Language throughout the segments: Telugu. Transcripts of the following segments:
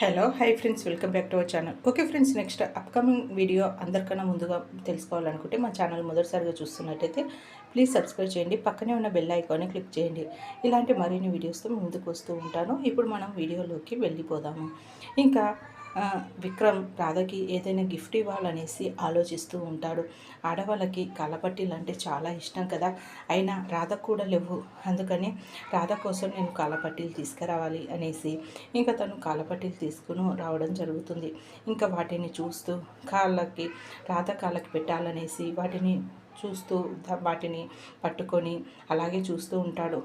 Hello hi friends, welcome back to our channel. Okay friends, next upcoming video అందరికన్నా ముందుగా తెలుసుకోవాలనుకుంటే మా ఛానల్ మొదటిసారిగా చూస్తున్నట్టయితే ప్లీజ్ సబ్స్క్రైబ్ చేయండి. పక్కనే ఉన్న బెల్ ఐకాన్ని క్లిక్ చేయండి. ఇలాంటి మరిన్ని వీడియోస్తో ముందుకు వస్తూ ఉంటాను. ఇప్పుడు మనం వీడియోలోకి వెళ్ళిపోదాము. ఇంకా విక్రమ్ రాధకి ఏదైనా గిఫ్ట్ ఇవ్వాలనేసి ఆలోచిస్తూ ఉంటాడు. ఆడవాళ్ళకి కాళ్ళపట్టీలు అంటే చాలా ఇష్టం కదా. అయినా రాధ కూడా లేవు. అందుకని రాధ కోసం నేను కాళ్ళపట్టీలు తీసుకురావాలి అనేసి ఇంకా తను కాళ్ళపట్టీలు తీసుకుని రావడం జరుగుతుంది. ఇంకా వాటిని చూస్తూ రాధ కాళ్ళకి పెట్టాలనేసి వాటిని చూస్తూ వాటిని పట్టుకొని అలాగే చూస్తూ ఉంటాడు.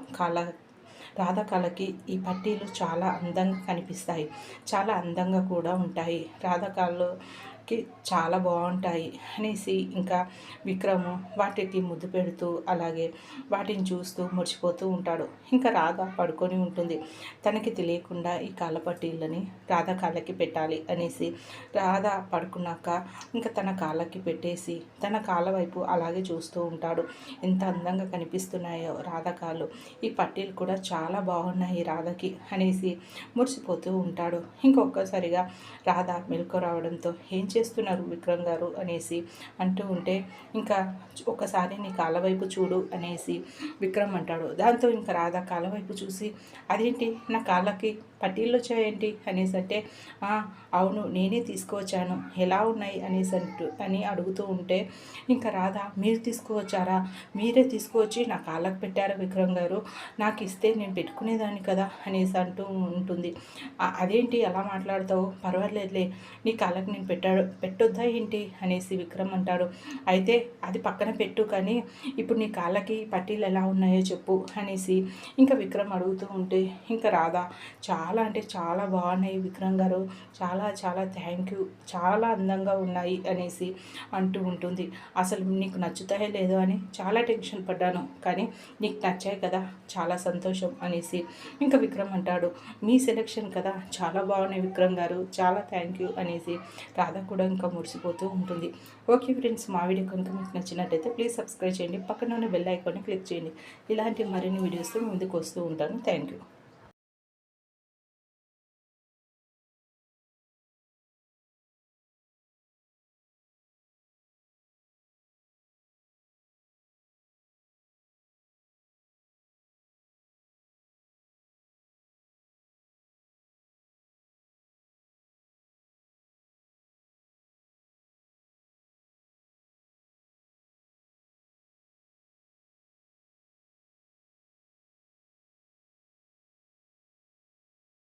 రాధకాలకి ఈ పట్టీలు చాలా అందంగా కనిపిస్తాయి, చాలా అందంగా కూడా ఉంటాయి, రాధకాలకి చాలా బాగుంటాయి అనేసి ఇంకా విక్రము వాటికి ముద్దు పెడుతూ అలాగే వాటిని చూస్తూ మురిసిపోతూ ఉంటాడు. ఇంకా రాధ పడుకొని ఉంటుంది. తనకి తెలియకుండా ఈ కాళ్ళ పట్టీలని రాధ కాళ్ళకి పెట్టాలి అనేసి రాధ పడుకున్నాక ఇంకా తన కాళ్ళకి పెట్టేసి తన కాళ్ళ వైపు అలాగే చూస్తూ ఉంటాడు. ఎంత అందంగా కనిపిస్తున్నాయో రాధ కాళ్ళు, ఈ పట్టీలు కూడా చాలా బాగున్నాయి రాధకి అనేసి మురిసిపోతూ ఉంటాడు. ఇంకొకసారిగా రాధ మెలకు రావడంతో ఏం చేస్తున్నారు విక్రమ్ గారు అనేసి అంటూ ఉంటే ఇంకా ఒకసారి నీ కాళ్ళ వైపు చూడు అనేసి విక్రమ్ అంటాడు. దాంతో ఇంకా రాధ కాళ్ళ వైపు చూసి అదేంటి నా కాళ్ళకి పట్టీలు వచ్చాయేంటి అనేసి అంటే అవును నేనే తీసుకువచ్చాను, ఎలా ఉన్నాయి అని అడుగుతూ ఉంటే ఇంకా రాధ మీరు తీసుకువచ్చారా, మీరే తీసుకువచ్చి నా కాళ్ళకి పెట్టారా విక్రమ్ గారు, నాకు ఇస్తే నేను పెట్టుకునేదాన్ని కదా అనేసి అంటూ ఉంటుంది. అదేంటి అలా మాట్లాడతావు, పర్వాలేదులే నీ కాళ్ళకి నేను పెట్టొద్దా ఏంటి అనేసి విక్రమ్ అంటాడు. అయితే అది పక్కన పెట్టు, కానీ ఇప్పుడు నీ కాళ్ళకి పట్టీలు ఎలా ఉన్నాయో చెప్పు అనేసి ఇంకా విక్రమ్ అడుగుతూ ఉంటే ఇంకా రాధ చాలా అంటే చాలా బాగున్నాయి విక్రమ్ గారు, చాలా చాలా థ్యాంక్ యూ, చాలా అందంగా ఉన్నాయి అనేసి అంటూ ఉంటుంది. అసలు నీకు నచ్చుతాయో లేదో అని చాలా టెన్షన్ పడ్డాను, కానీ నీకు నచ్చాయి కదా, చాలా సంతోషం అనేసి ఇంకా విక్రమ్ అంటాడు. మీ సెలెక్షన్ కదా, చాలా బాగున్నాయి విక్రమ్ గారు, చాలా థ్యాంక్ యూ అనేసి రాధ కూడా ఇంకా మురిసిపోతూ ఉంటుంది. ఓకే ఫ్రెండ్స్, మా వీడియో కనుక మీకు నచ్చినట్టయితే ప్లీజ్ సబ్స్క్రైబ్ చేయండి. పక్కన ఉన్న బెల్ ఐకాన్ని క్లిక్ చేయండి. ఇలాంటి మరిన్ని వీడియోస్తో ముందుకు వస్తూ ఉంటాను. Thank you.